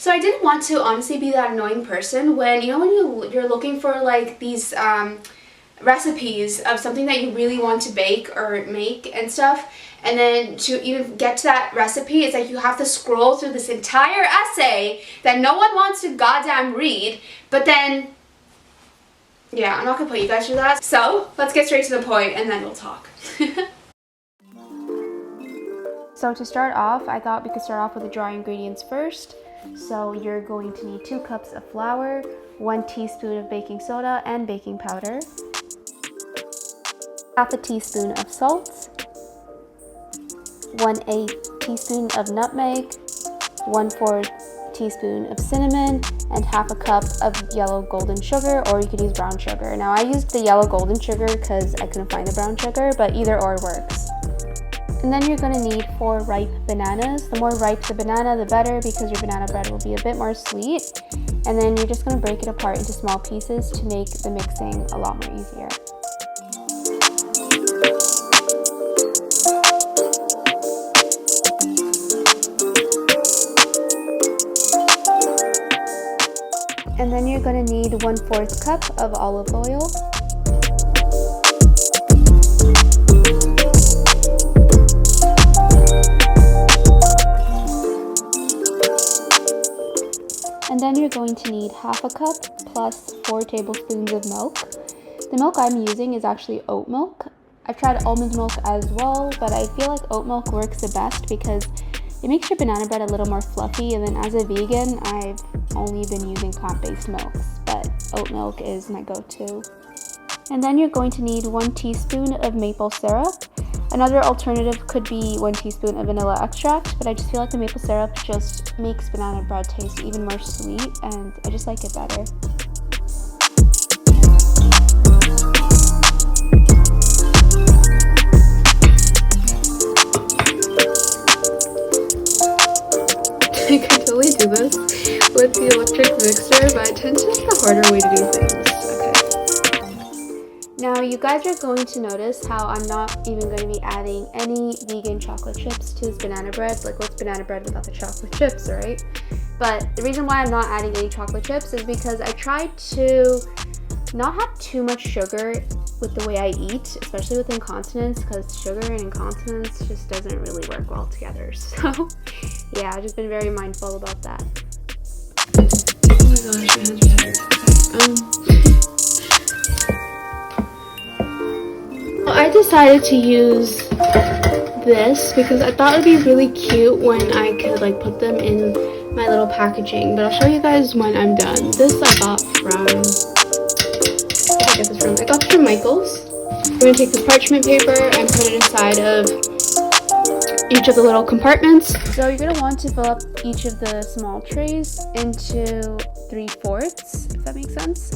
So I didn't want to honestly be that annoying person when, you know, when you're looking for like these recipes of something that you really want to bake or make and stuff, and then to even get to that recipe, it's like you have to scroll through this entire essay that no one wants to goddamn read, but then, yeah, I'm not gonna put you guys through that. So let's get straight to the point and then we'll talk. So to start off, I thought we could start off with the dry ingredients first. So you're going to need 2 cups of flour, 1 teaspoon of baking soda and baking powder, half a teaspoon of salt, 1/8 teaspoon of nutmeg, 1/4 teaspoon of cinnamon, and half a cup of yellow golden sugar, or you could use brown sugar. Now I used the yellow golden sugar because I couldn't find the brown sugar, but either or works. And then you're going to need 4 ripe bananas. The more ripe the banana, the better, because your banana bread will be a bit more sweet. And then you're just going to break it apart into small pieces to make the mixing a lot more easier. And then you're going to need 1/4 cup of olive oil. And then you're going to need half a cup plus 4 tablespoons of milk. The milk I'm using is actually oat milk. I've tried almond milk as well, but I feel like oat milk works the best because it makes your banana bread a little more fluffy, and then as a vegan, I've only been using plant-based milks, but oat milk is my go-to. And then you're going to need 1 teaspoon of maple syrup. Another alternative could be 1 teaspoon of vanilla extract, but I just feel like the maple syrup just makes banana bread taste even more sweet, and I just like it better. I could totally do this with the electric mixer, but it's just the harder way to do things. Now you guys are going to notice how I'm not even going to be adding any vegan chocolate chips to this banana bread. Like, what's banana bread without the chocolate chips, right? But the reason why I'm not adding any chocolate chips is because I tried to not have too much sugar with the way I eat, especially with incontinence, because sugar and incontinence just doesn't really work well together. So yeah, I've just been very mindful about that. Oh my gosh, my hands are tired. I decided to use this because I thought it would be really cute when I could like put them in my little packaging, but I'll show you guys when I'm done. This I got from, I got this from Michael's. We're going to take this parchment paper and put it inside of each of the little compartments. So you're going to want to fill up each of the small trays into 3/4, if that makes sense.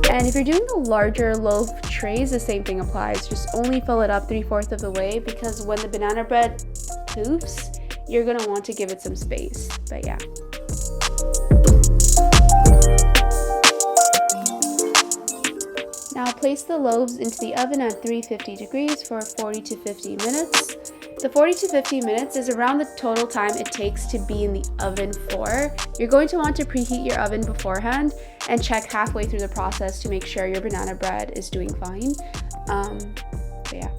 And if you're doing the larger loaf trays, the same thing applies. Just only fill it up 3/4 of the way, because when the banana bread poofs, you're going to want to give it some space. But yeah. Now place the loaves into the oven at 350 degrees for 40 to 50 minutes. The 40 to 50 minutes is around the total time it takes to be in the oven for. You're going to want to preheat your oven beforehand and check halfway through the process to make sure your banana bread is doing fine. But yeah.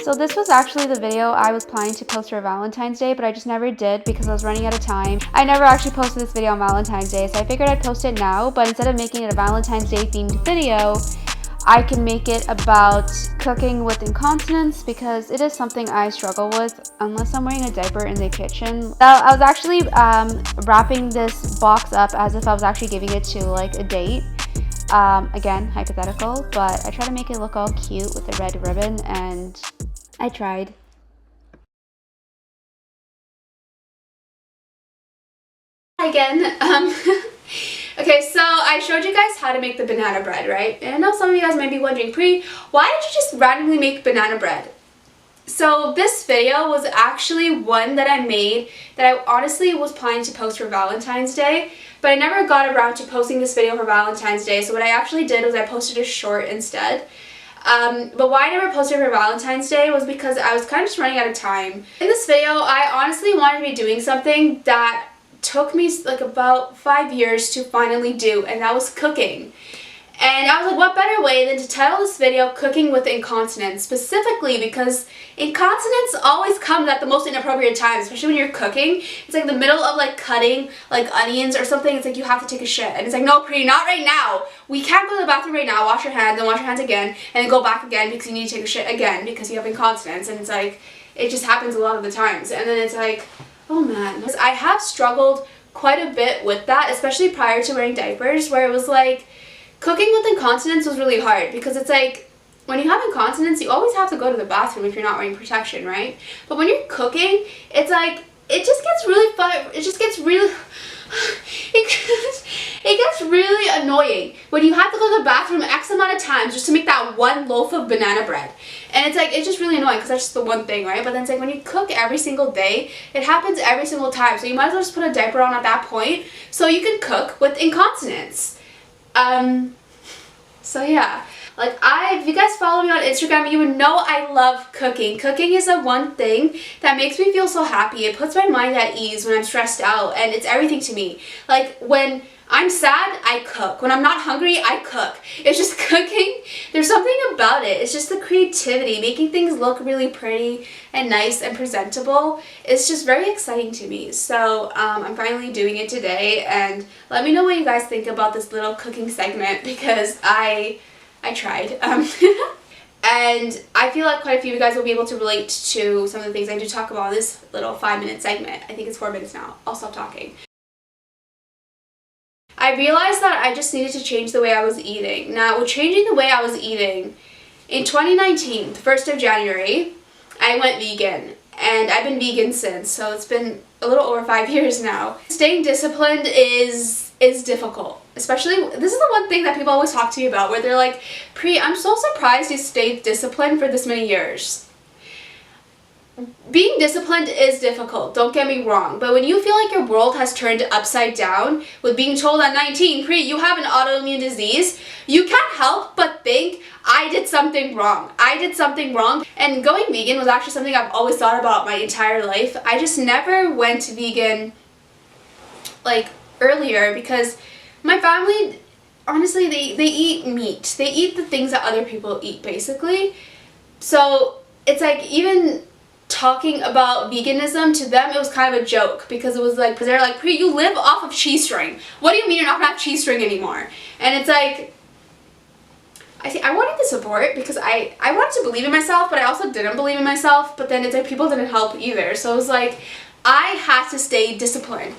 So this was actually the video I was planning to post for Valentine's Day, but I just never did because I was running out of time. I never actually posted this video on Valentine's Day, so I figured I'd post it now, but instead of making it a Valentine's Day themed video, I can make it about cooking with incontinence, because it is something I struggle with unless I'm wearing a diaper in the kitchen. So I was actually wrapping this box up as if I was actually giving it to like a date. Again, hypothetical, but I try to make it look all cute with the red ribbon, and I tried. Again, okay, so I showed you guys how to make the banana bread, right? And I know some of you guys might be wondering, Pre, why did you just randomly make banana bread? So this video was actually one that I made that I honestly was planning to post for Valentine's Day, but I never got around to posting this video for Valentine's Day. So what I actually did was I posted a short instead. But why I never posted for Valentine's Day was because I was kind of just running out of time. In this video, I honestly wanted to be doing something that took me like about 5 years to finally do, and that was cooking. And I was like, what better way than to title this video Cooking with Incontinence, specifically because incontinence always comes at the most inappropriate times, especially when you're cooking. It's like in the middle of like cutting like onions or something, it's like you have to take a shit. And it's like, no, Pri, not right now. We can't go to the bathroom right now, wash your hands, and wash your hands again, and then go back again because you need to take a shit again because you have incontinence. And it's like, it just happens a lot of the times. And then it's like, oh man. I have struggled quite a bit with that, especially prior to wearing diapers, where it was like, cooking with incontinence was really hard because it's like, when you have incontinence, you always have to go to the bathroom if you're not wearing protection, right? But when you're cooking, it's like, it just gets really fun. It just gets really, it gets really annoying when you have to go to the bathroom X amount of times just to make that one loaf of banana bread. And it's like, it's just really annoying because that's just the one thing, right? But then it's like when you cook every single day, it happens every single time. So you might as well just put a diaper on at that point so you can cook with incontinence. So yeah, like if you guys follow me on Instagram, you would know I love cooking. Cooking is the one thing that makes me feel so happy. It puts my mind at ease when I'm stressed out, and it's everything to me. Like when I'm sad, I cook. When I'm not hungry, I cook. It's just cooking. There's something about it. It's just the creativity, making things look really pretty and nice and presentable. It's just very exciting to me. So I'm finally doing it today, and let me know what you guys think about this little cooking segment because I tried. And I feel like quite a few of you guys will be able to relate to some of the things I do talk about in this little 5-minute segment. I think it's 4 minutes now. I'll stop talking. I realized that I just needed to change the way I was eating. Now, with changing the way I was eating, in 2019, the 1st of January, I went vegan. And I've been vegan since, so it's been a little over 5 years now. Staying disciplined is difficult. Especially, this is the one thing that people always talk to me about, where they're like, Pri, I'm so surprised you stayed disciplined for this many years. Being disciplined is difficult, don't get me wrong, but when you feel like your world has turned upside down with being told at 19, Pri, you have an autoimmune disease, you can't help but think, I did something wrong. I did something wrong. And going vegan was actually something I've always thought about my entire life. I just never went vegan like earlier because my family, honestly, they eat meat. They eat the things that other people eat, basically. So it's like, even talking about veganism to them, it was kind of a joke because it was like, because they're like, Pri, you live off of cheese string. What do you mean you're not gonna have cheese string anymore? And it's like, I wanted the support because I wanted to believe in myself, but I also didn't believe in myself. But then it's like people didn't help either. So it was like, I had to stay disciplined.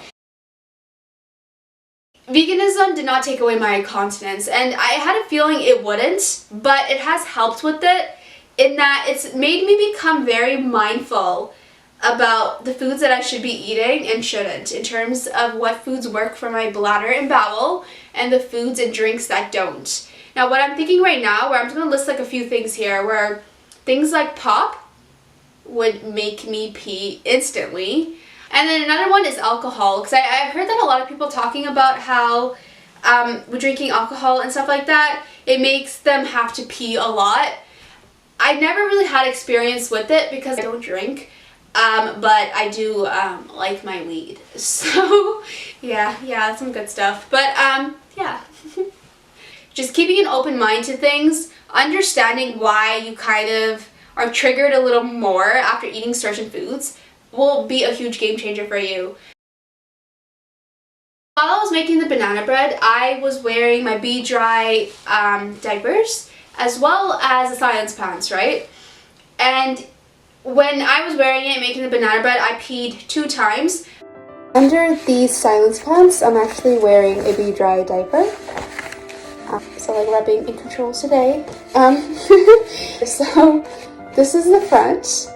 Veganism did not take away my incontinence, and I had a feeling it wouldn't, but it has helped with it in that it's made me become very mindful about the foods that I should be eating and shouldn't, in terms of what foods work for my bladder and bowel and the foods and drinks that don't. Now what I'm thinking right now, where I'm just going to list like a few things here, where things like pop would make me pee instantly. And then another one is alcohol, because I've heard that a lot of people talking about how with drinking alcohol and stuff like that, it makes them have to pee a lot. I never really had experience with it because I don't drink, but I do like my weed. So yeah, that's some good stuff. But yeah. Just keeping an open mind to things, understanding why you kind of are triggered a little more after eating certain foods will be a huge game changer for you. While I was making the banana bread, I was wearing my Be Dry diapers as well as the silence pants, right? And when I was wearing it, making the banana bread, I peed 2 times. Under these silence pants, I'm actually wearing a Be Dry diaper. So like repping INCONTROLS today. So this is the front.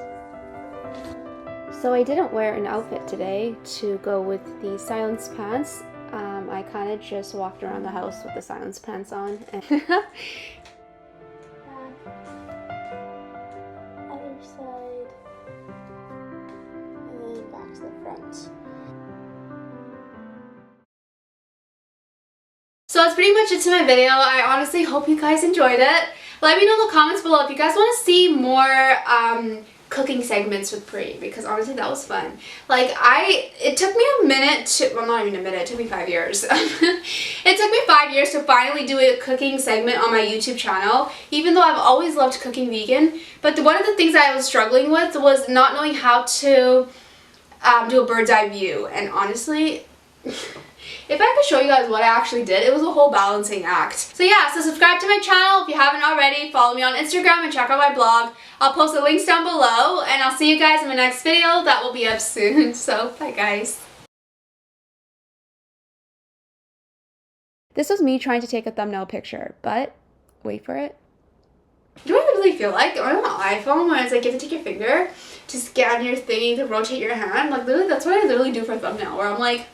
So I didn't wear an outfit today to go with the silence pants. I kind of just walked around the house with the silence pants on. And other side. And then back to the front. So that's pretty much it to my video. I honestly hope you guys enjoyed it. Let me know in the comments below if you guys want to see more cooking segments with Preheat, because honestly that was fun. Like it took me a minute to, well, not even a minute, it took me 5 years. It took me 5 years to finally do a cooking segment on my YouTube channel, even though I've always loved cooking vegan. But one of the things I was struggling with was not knowing how to do a bird's eye view, and honestly, if I could show you guys what I actually did, it was a whole balancing act. So yeah, so subscribe to my channel if you haven't already, follow me on Instagram and check out my blog. I'll post the links down below, and I'll see you guys in my next video that will be up soon. So bye guys. This was me trying to take a thumbnail picture, but wait for it. You know what I really feel like? Or on the iPhone when it's like you have to take your finger to scan your thingy to rotate your hand. Like literally, that's what I literally do for a thumbnail, where I'm like,